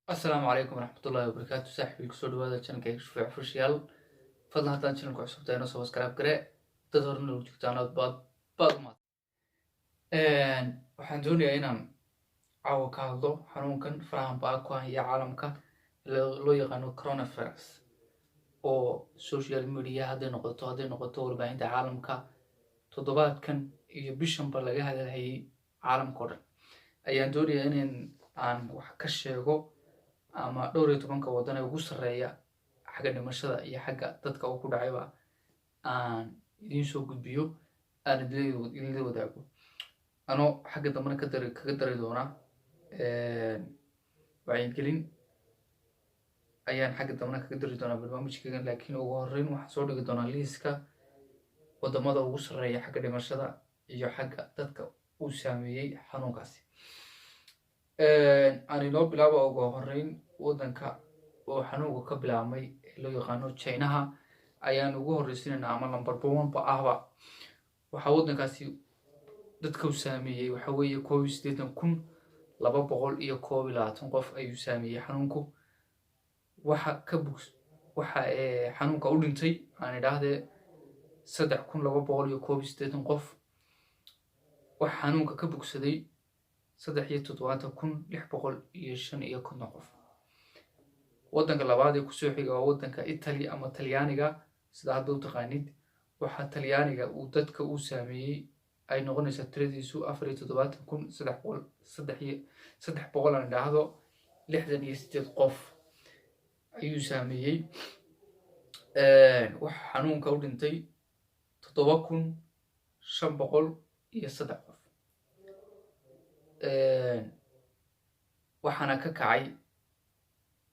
السلام عليكم ورحمة الله وبركاته. صاحبي كسر هذا channel كيف شوف official فضل هذا channel كعصب تانو سبسكرايب كره تظهرنا لو جبتنا بعض ما waxaan doonayaa inaan caawa ka hadlo xanuunkan farahan baa ku haya caalamka loo yaqaano coronavirus oo social media hadday noqoto warbaahinta caalamka toddobaadkan iyo bishanba laga hadalhayay caalamka oo dhan ayaan doonayaa in aan wax ka sheego ama dhowr iyo tobanka waddan ee ugu sarreeya xagga dhimashada iyo xagga dadka uu ku dhacayba aan idiin soo gudbiyo aan idinla wadaago anoo xagga dambena kaga dari doona wacyigelin ayaan xagga dambena kaga dari doonaa barnaamijkaygan laakiin ugu horreyn waxaan soo dhigi doonaa liiska waddamada ugu sarreeya xagga dhimashada iyo xagga dadka uu saameeyey xanuunkaasi aan inoo bilaabo ugu horreyn waddanka oo xanuunka ka bilaabmay ee loo yaqaano Chinaha ayaan ugu horreysiinaynaa ama number 1 ba ahba waxaa waddankaasi dadka uu saameeyey waxa weeye 18221 qof ayuu saameeyey xanuunku waxa xanuunka u dhintay aan idhaahdee 3281 qof waxa xanuunka ka bogsaday 73,655 qof waddanka labaad ee kusoo xiga waa waddanka Italy ama Talyaaniga sida hadda u taqaanid waxa Talyaaniga uu dadka uu saameeyey ay noqonaysaa tiradiisu 47,300 aan idhaahdo 68 qof ayuu saameeyey waxa xanuunka u dhintay 7,503 qof waxaana ka kacay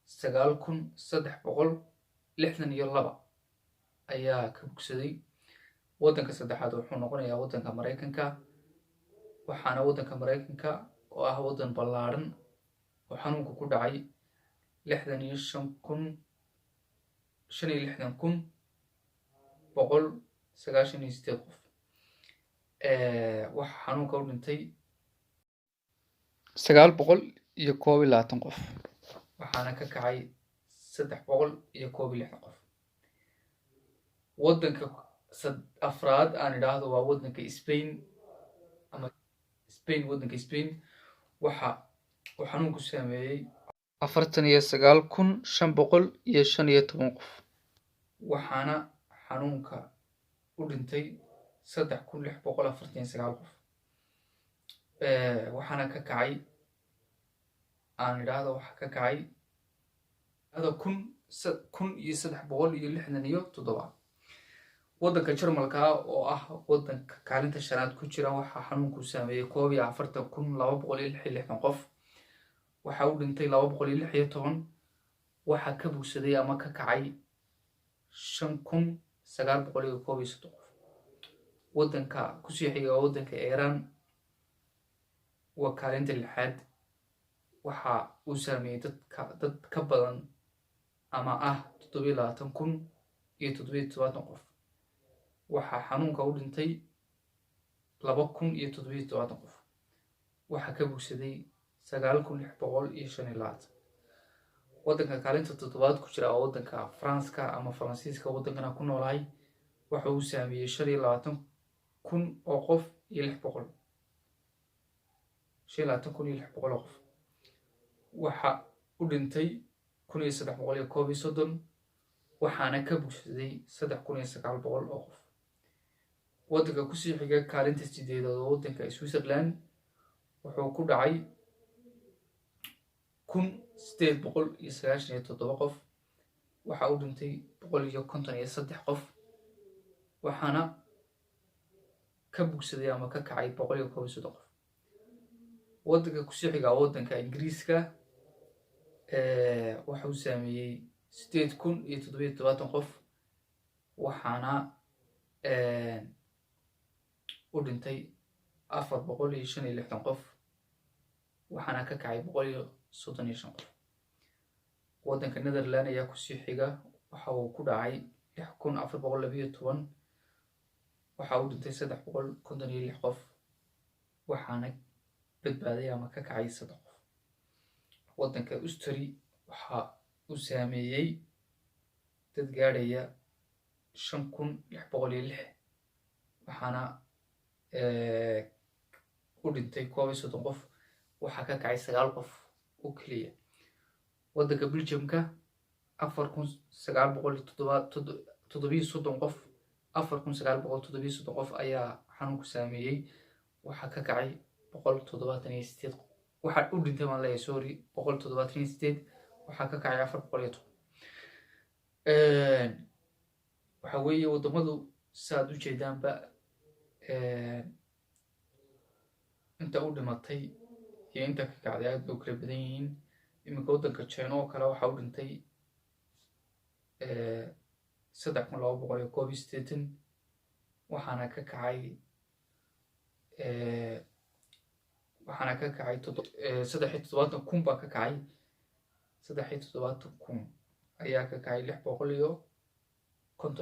9,362 ayaa ka bogsaday waddanka saddexaad wuxuu noqonayaa waddanka Mareykanka waxaana waddanka Mareykanka oo ah waddan ballaaran oo xanuunku ku dhacay 65,198 qof waxa xanuunka u dhintay 921 qof waxaana ka kacay 360 qof waddanka afraad aan idhaahdo waa waddanka Spain waxa uu xanuunku saameeyey 49,515 qof waxaana xanuunka u dhintay 3,649 qof waxaana ka kacay aan idhaahdo waxa ka kacay 1,367 waddanka Jarmalka oo ah waddanka kaalinta shanaad ku jira waxa xanuunku saameeyey 42,266 qof waxa uu dhintay 216 waxa ka bogsaday ama ka kacay 5,930 qof waddanka kusii xiga waa waddanka Iran waa kaalinta lixaad waxa uu saameeyey dad ka badan ama ah 27,070 qof waxa xanuunka u dhintay 2,077 qof waxa ka bogsaday 9,625 waddanka kaalinta toddobaad ku jira waa waddanka Faranska ama Faransiiska waddankana ku noolahay waxa uu saameeyey 25,000 oo qof iyo 600 qof waxa u dhintay 1,330 waxaana ka bogsaday 3,900 oo qof waddanka kusii xiga kaalinta sideedaad oo waddanka Switzerland wuxuu ku dhacay 1,897 qof waxa u dhintay 153 qof waxaana ka bogsaday ama ka kacay 113 qof waddanka kusii xiga waddanka Ingiriiska waxa uu saameeyey 8,077 qof waxaana u dhintay 465 qof waxaana ka kacay 135 qof waddanka Netherland ayaa kusii xiga waxa uu ku dhacay 6,412 waxa uu dhintay 356 qof waxaana badbaaday ama ka kacay 3 qof waddanka Austria waxaa uu saameeyey dad gaadhaya 5,606 waxaana u dhintay 30 qof. waxaa ka kacay 9 qof oo keliya. waddanka Belgiumka 4,937 qof 4,937 qof ayaa xanuunku saameeyey. waxaa ka kacay 178 qof. waxaa u dhintay maan leeyahay sorry 178. waxaa ka kacay 410. waxa weeye wadamadu saad u jeedaanba inta u dhimatay iyo inta ka kacday aad bay u kala badan yihiin. iminka waddanka China oo kale waxaa u dhintay 3,281 waxaana ka kacay 73,000 baa ka kacay 73,000 ayaa ka kacay 655 qof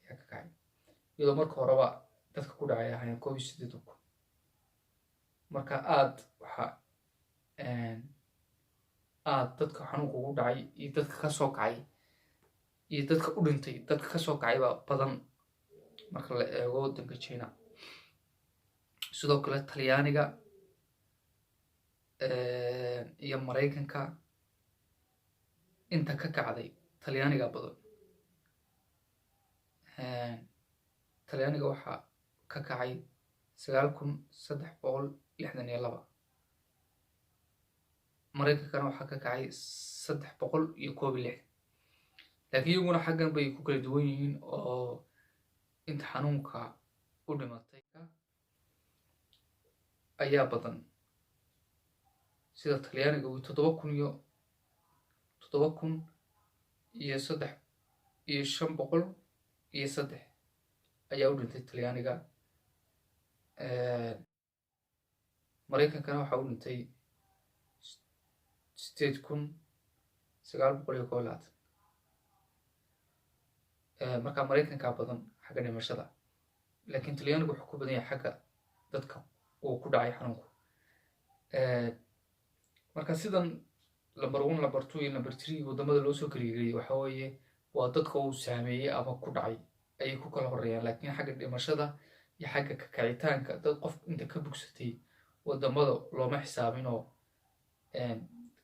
ayaa ka kacay, iyadoo marka horeba dadka ku dhacay ahaayeen 18,000. marka aad dadka xanuunka ugu dhacay iyo dadka ka soo kacay iyo dadka u dhintay dadka ka soo kacay baa badan marka la eego waddanka China. sidoo kale Talyaaniga iyo Mareykanka inta ka kacday Talyaaniga badan. Talyaaniga waxaa ka kacay 9,362. Mareykankana waxaa ka kacay 361. laakiin iyaguna xaggan bay ku kala duwan yihiin oo inta xanuunka u dhimatay ayaa badan. sida Talyaaniga uu 7,000,503 ayaa u dhintay Talyaaniga. Mareykankana waxaa u dhintay 8,921. marka Mareykanka badan xagga dhimashada, laakiin Talyaanigu wuxuu ku badan yahay xagga dadka uu ku dhacay xanuunku. marka sidan number 1 number 2 iyo number 3 wadamada loo soo kala waxa weeye waa dadka uu saameeyey ama ku dhacay ayay ku kala horeeyaan, laakiin xagga dhimashada iyo xagga ka kacitaanka dad qof inta ka bugsatay wadamada looma xisaabin. oo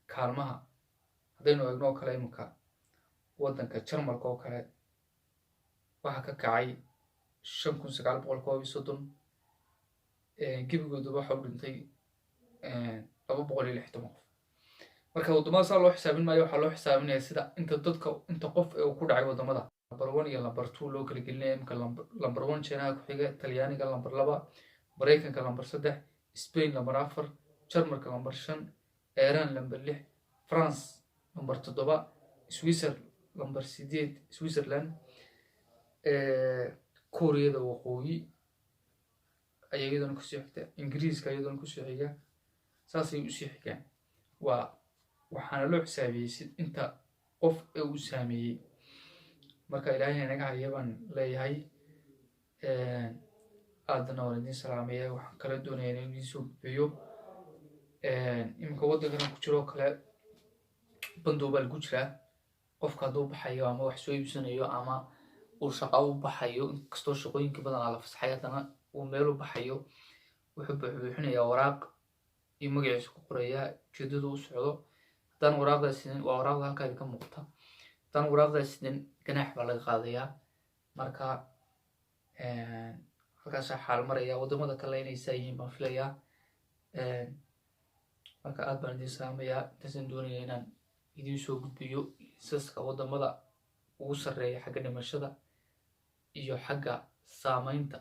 kaalmaha haddaynu eegno oo kale iminka waddanka Jarmalka oo kale waxaa ka kacay 5,930. gebigooda waxaa u dhintay 260 qof. marka wadamada saa loo xisaabin maayo, waxaa loo xisaabinaya sida inta qof ee uu ku dhacay wadamada. number 1 iyo number 2 loo kala gelinaya. iminka number 1 China ku xiga, Talyaaniga number 2, Mareykanka number 3, Spain number 4, Jarmalka number 5, Iran number 6, France number 7, Switzerland Kuuriyada Waqooyi ayaa iyadana kusii xigta, Ingiriiska iyadana kusii xiga, saasay usii xigaan. waxaana loo xisaabiyey inta qof ee uu saameeyey. marka ilaahay naga haya baan leeyahay. aadna waan idin salaamaya. waxaan kala doonaya inaan idin soo gudbiyo iminka waddankan ku jiro kale bandow baa lagu jiraa. qofka hadduu baxayo ama wax soo iibsanayo ama uu shaqo u baxayo, inkastoo shaqooyinka badan la fasaxay haddana uu meel u baxayo, wuxuu buuxinayaa waraaq iyo magaciisa ku qorayaa ujeedada u socdo. haddaan waraaqdaas sidin, waa waraaqda halkaa idinka muuqata, haddaan waraaqdaas sidin ganaax baa laga qaadayaa. marka halkaasaa xaal maraya. wadamada kale inay saa yihiin baan filayaa. marka aad baan idin salaamayaa. intaasaan doonaya inaan idin soo gudbiyo liisaska wadamada ugu sarreeya xagga dhimashada iyo xagga saameynta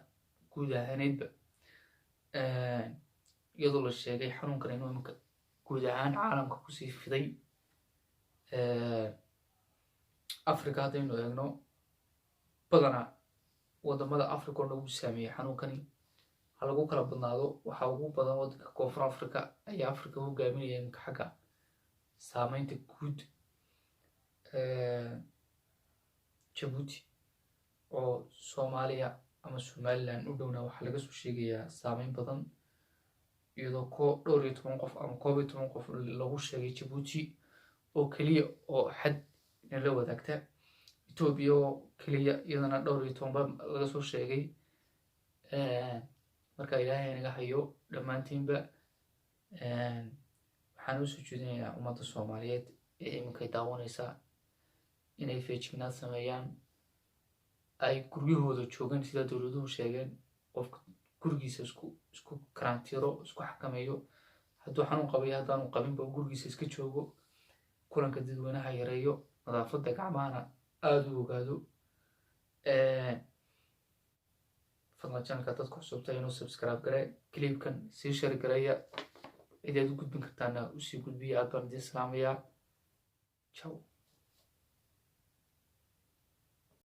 guud ahaaneedba, iyadoo la sheegay xanuunkan inuu iminka guud ahaan caalamka kusii fiday. Africa haddaynu eegno, badanaa wadamada Africa oo nagu saameeyey xanuunkani ha lagu kala badnaado. waxaa ugu badan waddanka Koonfur Africa ayaa Africa hogaaminaya iminka xagga saameynta guud. Djibouti oo Soomaaliya ama Somaliland u dhowna waxaa laga soo sheegayaa saameyn badan. iyadoo dhowr iyo 10 qof ama 11 qof lagu sheegay Djibouti oo keliya oo xad la wadaagta. Ethiopia oo keliya iyadana dhowr iyo 10 laga soo sheegay. marka Ilaahay naga hayo dhammaantiinba. waxaan u soo jeedinayaa ummadda Soomaaliyeed ee iminka daawanaysa inay feejignaan sameeyaan, ay guryahooda joogaan sida dowladuhu sheegeen. qofka gurigiisa isku karantiiro, isku xakameeyo, hadduu xanuun qabayo haddaanu qabinba gurigiisa iska joogo, kulanka dadweynaha yareeyo, nadaafadda gacmahana aada u ogaado. fadlan channelka dadku cusubtay inuu subscribe garee, clipkan sii share gareeya, cidaad u gudbin kartaana usii gudbiya. aad baan idin salaamayaa. Ciao.